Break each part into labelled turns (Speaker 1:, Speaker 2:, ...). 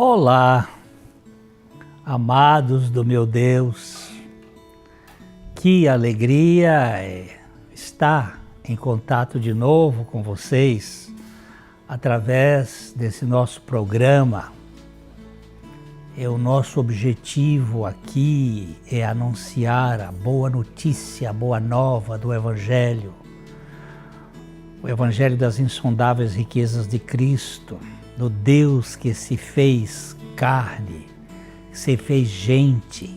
Speaker 1: Olá, amados do meu Deus, que alegria estar em contato de novo com vocês através desse nosso programa. O nosso objetivo aqui é anunciar a boa notícia, a boa nova do Evangelho, o Evangelho das insondáveis riquezas de Cristo, do Deus que se fez carne, que se fez gente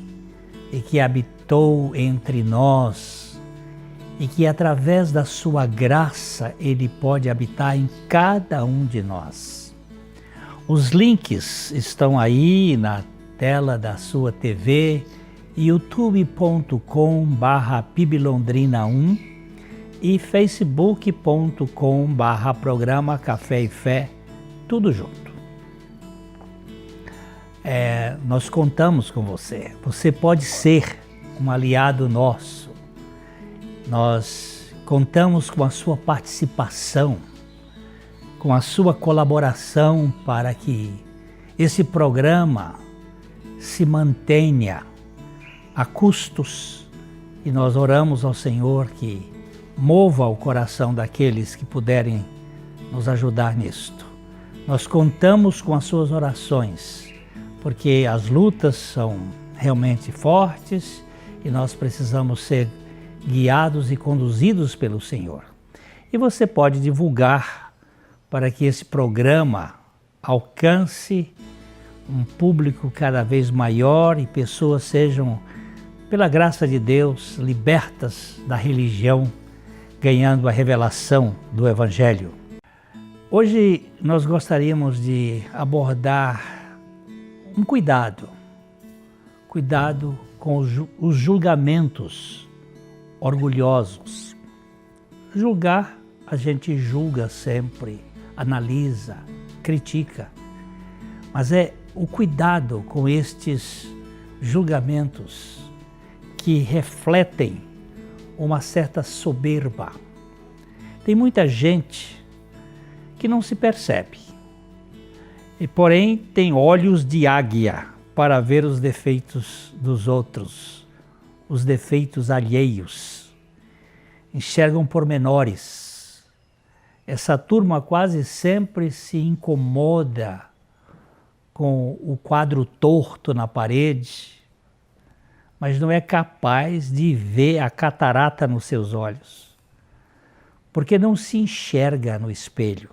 Speaker 1: e que habitou entre nós e que através da sua graça Ele pode habitar em cada um de nós. Os links estão aí na tela da sua TV, youtube.com/piblondrina1 e facebook.com/programa Café e Fé, tudo junto. Nós contamos com você. Você pode ser um aliado nosso. Nós contamos com a sua participação, com a sua colaboração para que esse programa se mantenha a custos, e nós oramos ao Senhor que mova o coração daqueles que puderem nos ajudar nisto. Nós contamos com as suas orações, porque as lutas são realmente fortes e nós precisamos ser guiados e conduzidos pelo Senhor. E você pode divulgar para que esse programa alcance um público cada vez maior e pessoas sejam, pela graça de Deus, libertas da religião, ganhando a revelação do Evangelho. Hoje nós gostaríamos de abordar um cuidado com os julgamentos orgulhosos. Julgar, a gente julga sempre, analisa, critica, mas é o cuidado com estes julgamentos que refletem uma certa soberba. Tem muita gente que não se percebe, e porém tem olhos de águia para ver os defeitos dos outros, os defeitos alheios, enxergam pormenores. Essa turma quase sempre se incomoda com o quadro torto na parede, mas não é capaz de ver a catarata nos seus olhos, porque não se enxerga no espelho.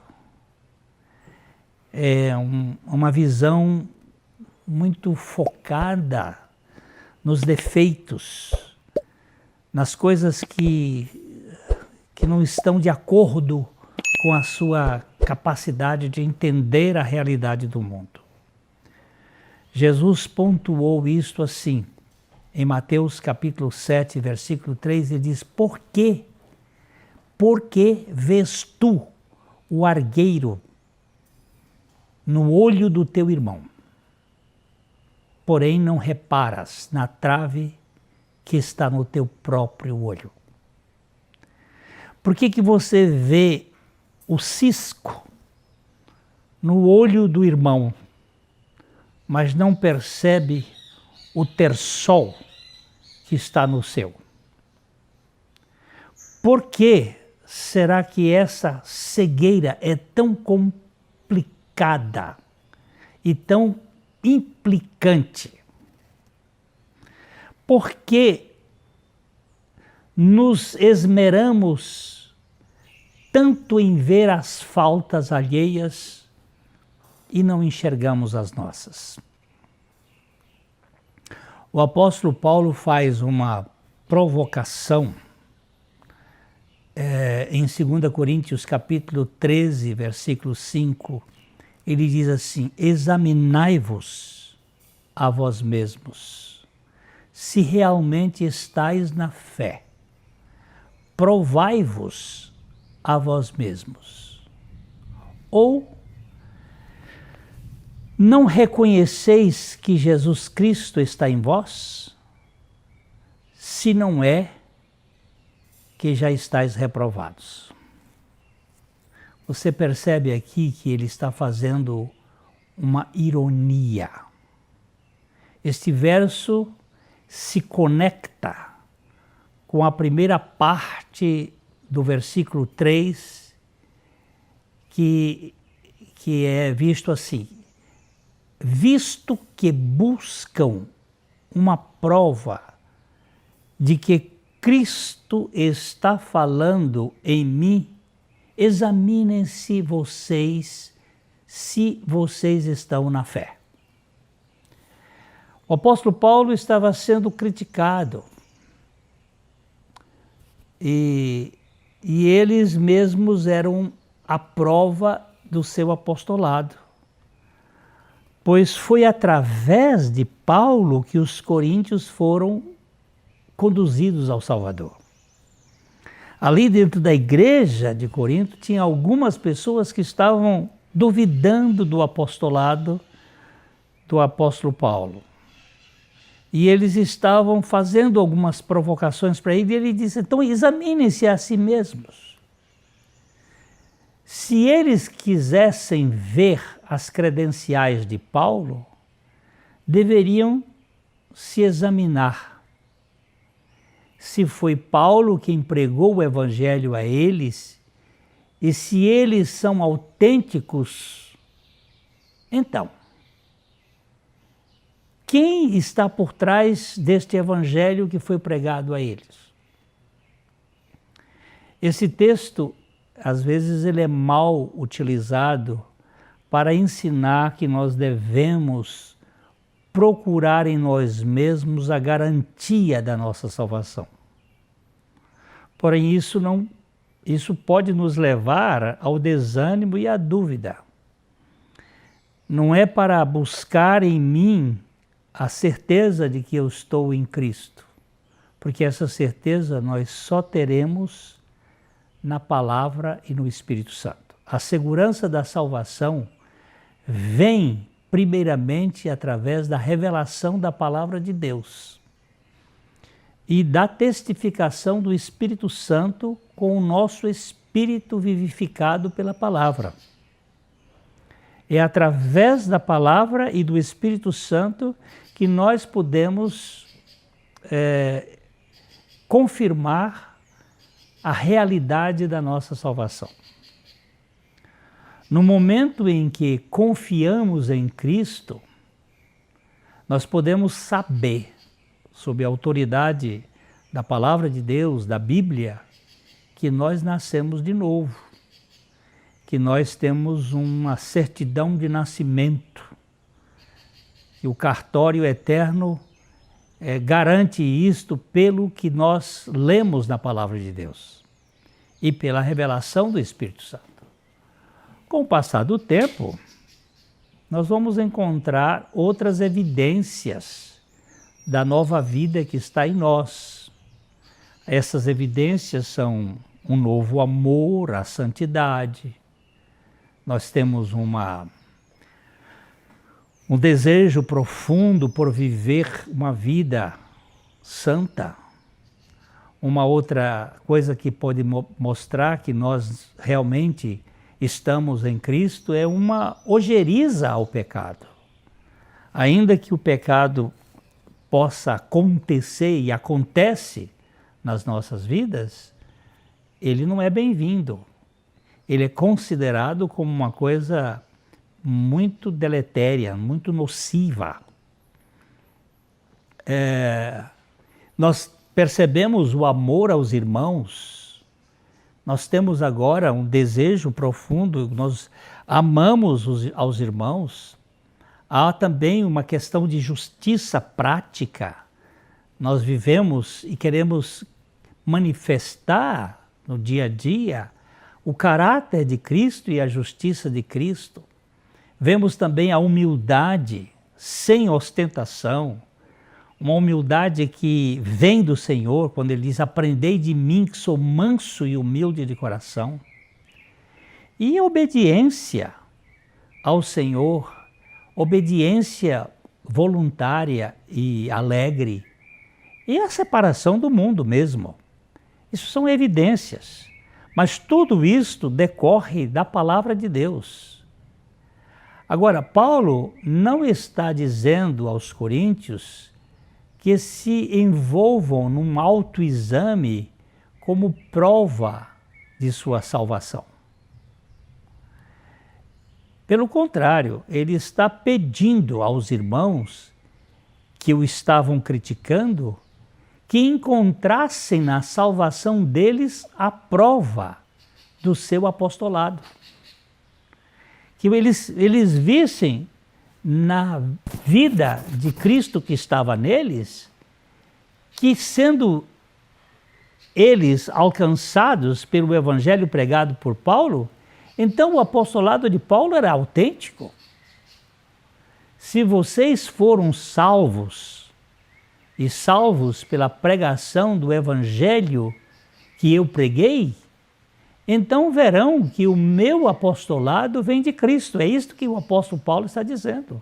Speaker 1: É uma visão muito focada nos defeitos, nas coisas que não estão de acordo com a sua capacidade de entender a realidade do mundo. Jesus pontuou isto assim, em Mateus capítulo 7, versículo 3, ele diz: Por que vês tu o argueiro no olho do teu irmão, porém não reparas na trave que está no teu próprio olho? Por que você vê o cisco no olho do irmão, mas não percebe o terçol que está no seu? Por que será que essa cegueira é tão complicada e tão implicante? Por que nos esmeramos tanto em ver as faltas alheias e não enxergamos as nossas? O apóstolo Paulo faz uma provocação em 2 Coríntios capítulo 13, versículo 5, ele diz assim: examinai-vos a vós mesmos, se realmente estáis na fé. Provai-vos a vós mesmos. Ou não reconheceis que Jesus Cristo está em vós? Se não é, que já estáis reprovados. Você percebe aqui que ele está fazendo uma ironia. Este verso se conecta com a primeira parte do versículo 3, que é visto assim: visto que buscam uma prova de que Cristo está falando em mim, examinem-se vocês, se vocês estão na fé. O apóstolo Paulo estava sendo criticado e eles mesmos eram a prova do seu apostolado, pois foi através de Paulo que os coríntios foram conduzidos ao Salvador. Ali dentro da igreja de Corinto tinha algumas pessoas que estavam duvidando do apostolado do apóstolo Paulo. E eles estavam fazendo algumas provocações para ele, e ele disse: então examinem-se a si mesmos. Se eles quisessem ver as credenciais de Paulo, deveriam se examinar. Se foi Paulo quem pregou o evangelho a eles, e se eles são autênticos, então, quem está por trás deste evangelho que foi pregado a eles? Esse texto, às vezes, ele é mal utilizado para ensinar que nós devemos procurar em nós mesmos a garantia da nossa salvação. Porém, isso pode nos levar ao desânimo e à dúvida. Não é para buscar em mim a certeza de que eu estou em Cristo, porque essa certeza nós só teremos na palavra e no Espírito Santo. A segurança da salvação vem primeiramente através da revelação da palavra de Deus e da testificação do Espírito Santo com o nosso espírito vivificado pela palavra. É através da palavra e do Espírito Santo que nós podemos confirmar a realidade da nossa salvação. No momento em que confiamos em Cristo, nós podemos saber, sob a autoridade da palavra de Deus, da Bíblia, que nós nascemos de novo, que nós temos uma certidão de nascimento, e o cartório eterno garante isto pelo que nós lemos na palavra de Deus e pela revelação do Espírito Santo. Com o passar do tempo, nós vamos encontrar outras evidências da nova vida que está em nós. Essas evidências são um novo amor à santidade. Nós temos um desejo profundo por viver uma vida santa. Uma outra coisa que pode mostrar que nós realmente estamos em Cristo é uma ojeriza ao pecado. Ainda que o pecado possa acontecer e acontece nas nossas vidas, ele não é bem-vindo. Ele é considerado como uma coisa muito deletéria, muito nociva. Nós percebemos o amor aos irmãos. Nós temos agora um desejo profundo, nós amamos aos irmãos. Há também uma questão de justiça prática. Nós vivemos e queremos manifestar no dia a dia o caráter de Cristo e a justiça de Cristo. Vemos também a humildade sem ostentação, uma humildade que vem do Senhor, quando Ele diz: aprendei de mim que sou manso e humilde de coração. E a obediência ao Senhor, obediência voluntária e alegre, e a separação do mundo mesmo. Isso são evidências, mas tudo isto decorre da palavra de Deus. Agora, Paulo não está dizendo aos coríntios que se envolvam num autoexame como prova de sua salvação. Pelo contrário, ele está pedindo aos irmãos que o estavam criticando que encontrassem na salvação deles a prova do seu apostolado. Que eles vissem na vida de Cristo que estava neles, que sendo eles alcançados pelo evangelho pregado por Paulo, então o apostolado de Paulo era autêntico. Se vocês foram salvos, e salvos pela pregação do evangelho que eu preguei, então verão que o meu apostolado vem de Cristo. É isto que o apóstolo Paulo está dizendo.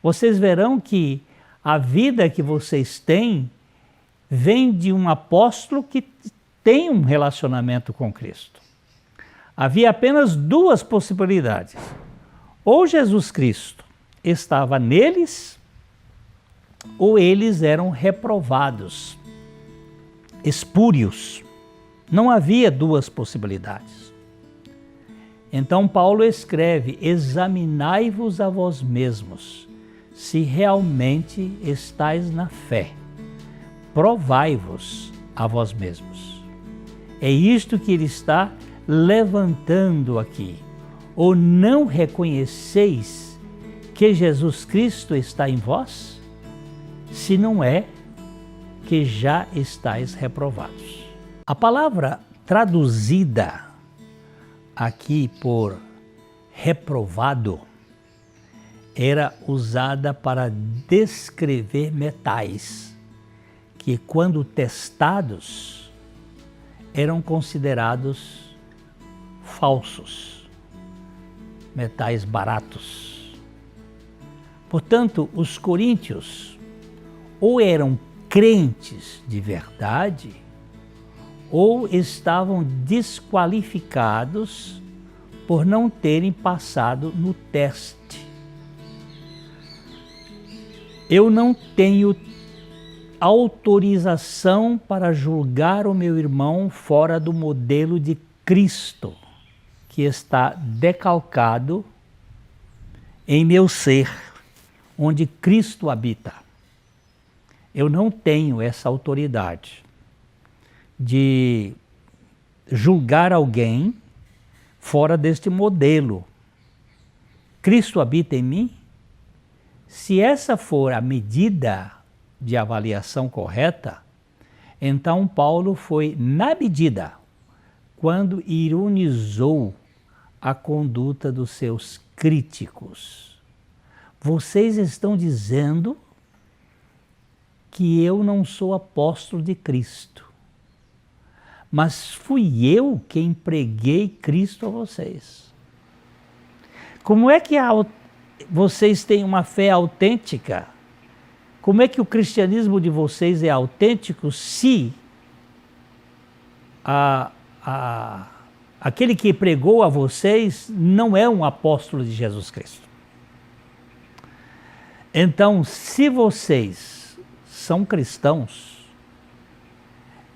Speaker 1: Vocês verão que a vida que vocês têm vem de um apóstolo que tem um relacionamento com Cristo. Havia apenas duas possibilidades. Ou Jesus Cristo estava neles, ou eles eram reprovados, espúrios. Não havia duas possibilidades. Então Paulo escreve: examinai-vos a vós mesmos, se realmente estáis na fé. Provai-vos a vós mesmos. É isto que ele está levantando aqui. Ou não reconheceis que Jesus Cristo está em vós? Se não é, que já estáis reprovados. A palavra traduzida aqui por reprovado era usada para descrever metais que, quando testados, eram considerados falsos, metais baratos. Portanto, os coríntios ou eram crentes de verdade, ou estavam desqualificados por não terem passado no teste. Eu não tenho autorização para julgar o meu irmão fora do modelo de Cristo, que está decalcado em meu ser, onde Cristo habita. Eu não tenho essa autoridade de julgar alguém fora deste modelo. Cristo habita em mim? Se essa for a medida de avaliação correta, então Paulo foi na medida quando ironizou a conduta dos seus críticos. Vocês estão dizendo que eu não sou apóstolo de Cristo, mas fui eu quem preguei Cristo a vocês. Como é que vocês têm uma fé autêntica? Como é que o cristianismo de vocês é autêntico se aquele que pregou a vocês não é um apóstolo de Jesus Cristo? Então, se vocês são cristãos,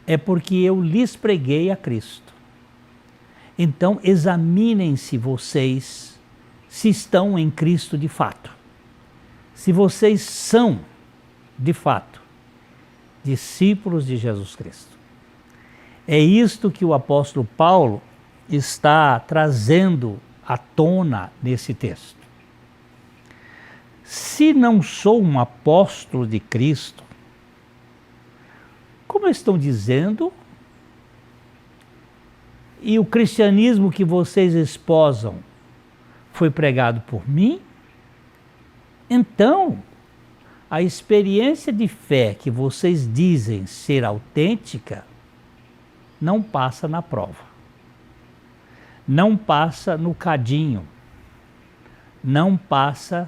Speaker 1: é porque eu lhes preguei a Cristo. Então, examinem-se vocês se estão em Cristo de fato. Se vocês são, de fato, discípulos de Jesus Cristo. É isto que o apóstolo Paulo está trazendo à tona nesse texto. Se não sou um apóstolo de Cristo, como estão dizendo, e o cristianismo que vocês esposam foi pregado por mim, então a experiência de fé que vocês dizem ser autêntica não passa na prova, não passa no cadinho, não passa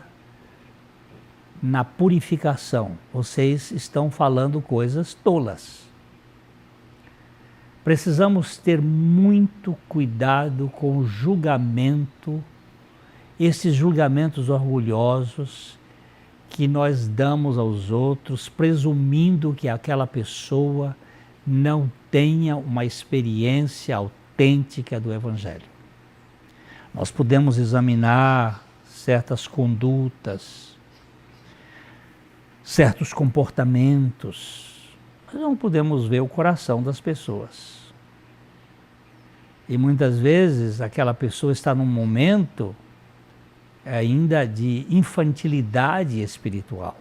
Speaker 1: na purificação. Vocês estão falando coisas tolas. Precisamos ter muito cuidado com o julgamento esses julgamentos orgulhosos que nós damos aos outros, presumindo que aquela pessoa não tenha uma experiência autêntica do Evangelho. Nós podemos examinar certas condutas, certos comportamentos, mas não podemos ver o coração das pessoas. E muitas vezes aquela pessoa está num momento ainda de infantilidade espiritual.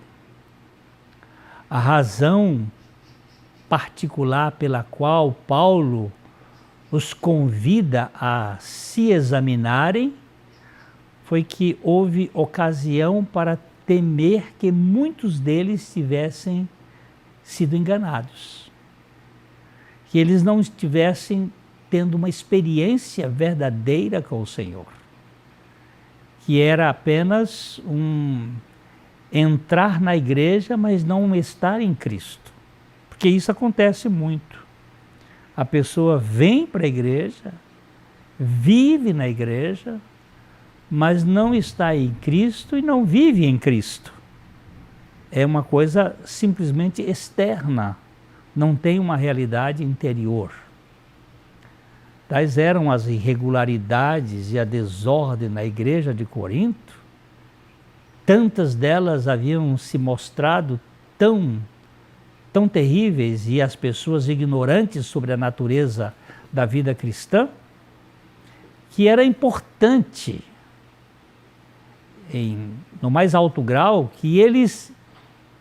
Speaker 1: A razão particular pela qual Paulo os convida a se examinarem foi que houve ocasião para temer que muitos deles tivessem sido enganados, que eles não estivessem tendo uma experiência verdadeira com o Senhor, que era apenas entrar na igreja, mas não estar em Cristo. Porque isso acontece muito. A pessoa vem para a igreja, vive na igreja, mas não está em Cristo e não vive em Cristo. É uma coisa simplesmente externa, não tem uma realidade interior. Tais eram as irregularidades e a desordem na igreja de Corinto. Tantas delas haviam se mostrado tão terríveis e as pessoas ignorantes sobre a natureza da vida cristã, que era importante, no mais alto grau, que eles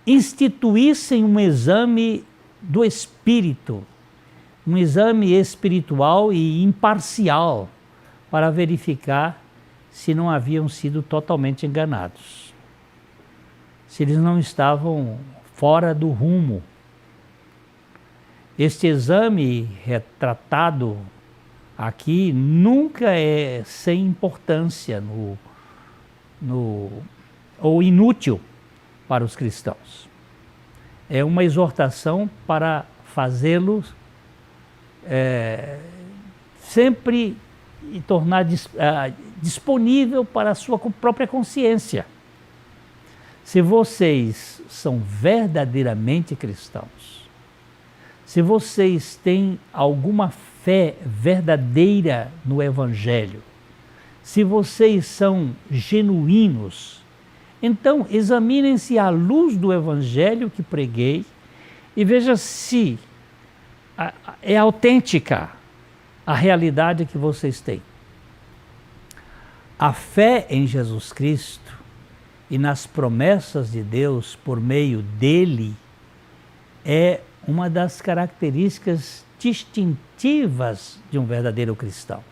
Speaker 1: instituíssem um exame do espírito, um exame espiritual e imparcial para verificar se não haviam sido totalmente enganados, se eles não estavam fora do rumo. Este exame retratado aqui nunca é sem importância ou inútil para os cristãos. É uma exortação para fazê-los sempre e tornar disponível para a sua própria consciência. Se vocês são verdadeiramente cristãos, se vocês têm alguma fé verdadeira no Evangelho, se vocês são genuínos, então examinem-se à luz do Evangelho que preguei e veja se é autêntica a realidade que vocês têm. A fé em Jesus Cristo e nas promessas de Deus por meio dele é uma das características distintivas de um verdadeiro cristão.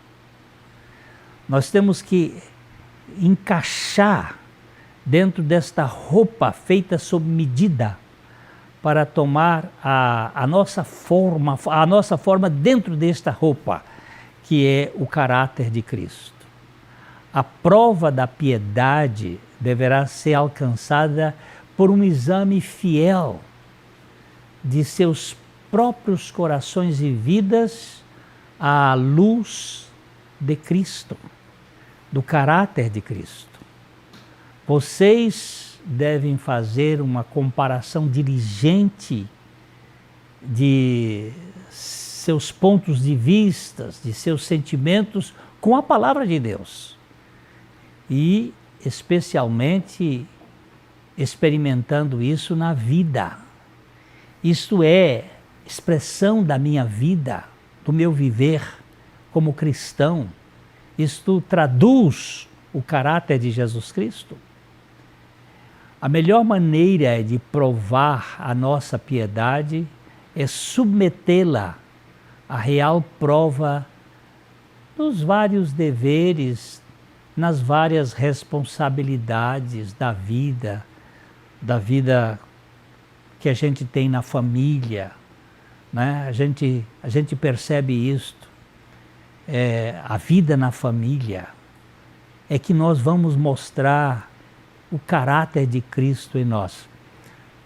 Speaker 1: Nós temos que encaixar dentro desta roupa feita sob medida para tomar a nossa forma dentro desta roupa, que é o caráter de Cristo. A prova da piedade deverá ser alcançada por um exame fiel de seus próprios corações e vidas à luz de Cristo, do caráter de Cristo. Vocês devem fazer uma comparação diligente de seus pontos de vista, de seus sentimentos com a palavra de Deus. E especialmente experimentando isso na vida. Isto é expressão da minha vida, do meu viver como cristão. Isto traduz o caráter de Jesus Cristo. A melhor maneira de provar a nossa piedade é submetê-la à real prova dos vários deveres, nas várias responsabilidades da vida que a gente tem na família, né? A gente percebe isto. A vida na família é que nós vamos mostrar o caráter de Cristo em nós.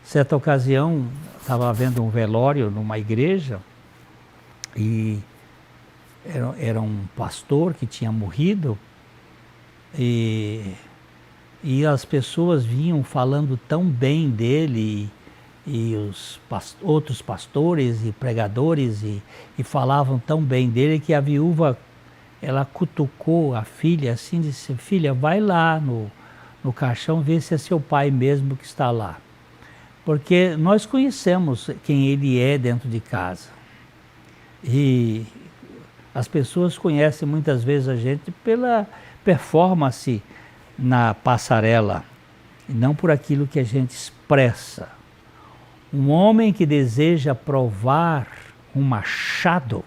Speaker 1: Certa ocasião, estava havendo um velório numa igreja e era um pastor que tinha morrido e, e as pessoas vinham falando tão bem dele, e os outros pastores e pregadores e falavam tão bem dele, que a viúva, ela cutucou a filha assim, disse: filha, vai lá no caixão ver se é seu pai mesmo que está lá. Porque nós conhecemos quem ele é dentro de casa. E as pessoas conhecem muitas vezes a gente pela performance na passarela, e não por aquilo que a gente expressa. Um homem que deseja provar um machado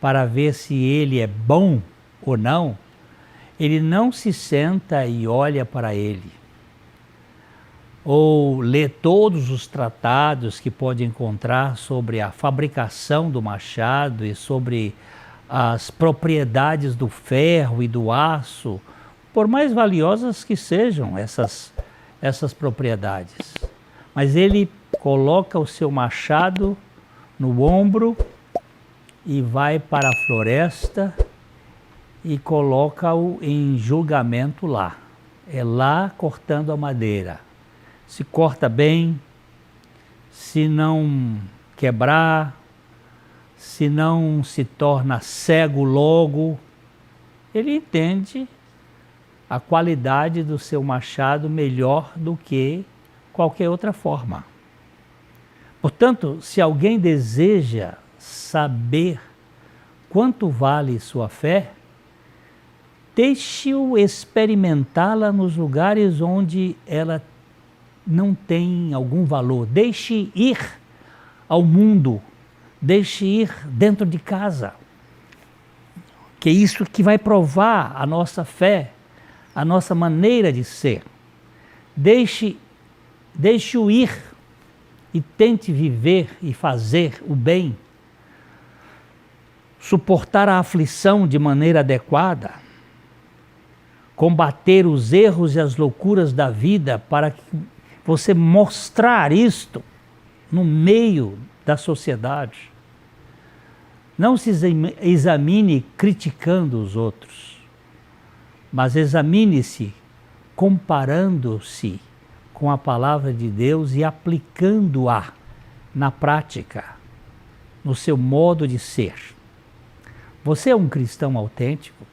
Speaker 1: para ver se ele é bom ou não, ele não se senta e olha para ele, ou lê todos os tratados que pode encontrar sobre a fabricação do machado e sobre as propriedades do ferro e do aço, por mais valiosas que sejam essas propriedades. Mas ele coloca o seu machado no ombro e vai para a floresta e coloca-o em julgamento lá. É lá cortando a madeira. Se corta bem, se não quebrar, se não se torna cego logo, ele entende a qualidade do seu machado melhor do que qualquer outra forma. Portanto, se alguém deseja saber quanto vale sua fé, deixe-o experimentá-la nos lugares onde ela não tem algum valor. Deixe ir ao mundo, deixe ir dentro de casa, que é isso que vai provar a nossa fé, a nossa maneira de ser. Deixe-o ir e tente viver e fazer o bem, suportar a aflição de maneira adequada, combater os erros e as loucuras da vida para que você mostrar isto no meio da sociedade. Não se examine criticando os outros, mas examine-se comparando-se com a palavra de Deus e aplicando-a na prática, no seu modo de ser. Você é um cristão autêntico?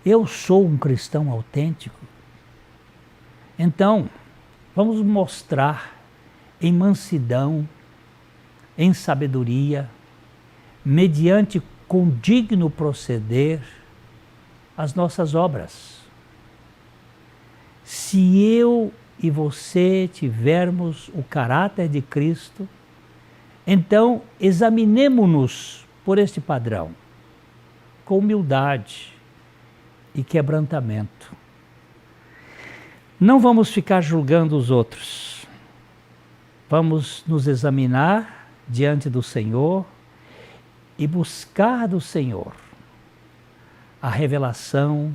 Speaker 1: Eu sou um cristão autêntico? Então, vamos mostrar em mansidão, em sabedoria, mediante condigno proceder, as nossas obras. Se eu e você tivermos o caráter de Cristo, então examinemo-nos por este padrão, com humildade e quebrantamento. Não vamos ficar julgando os outros. Vamos nos examinar diante do Senhor e buscar do Senhor a revelação,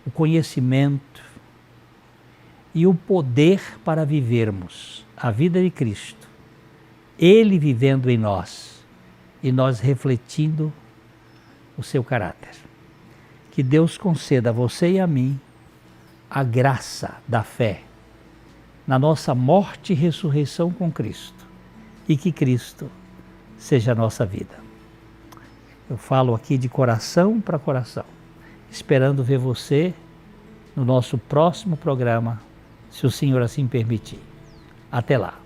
Speaker 1: o conhecimento e o poder para vivermos a vida de Cristo. Ele vivendo em nós e nós refletindo o seu caráter. Que Deus conceda a você e a mim a graça da fé na nossa morte e ressurreição com Cristo, e que Cristo seja a nossa vida. Eu falo aqui de coração para coração, esperando ver você no nosso próximo programa, se o Senhor assim permitir. Até lá.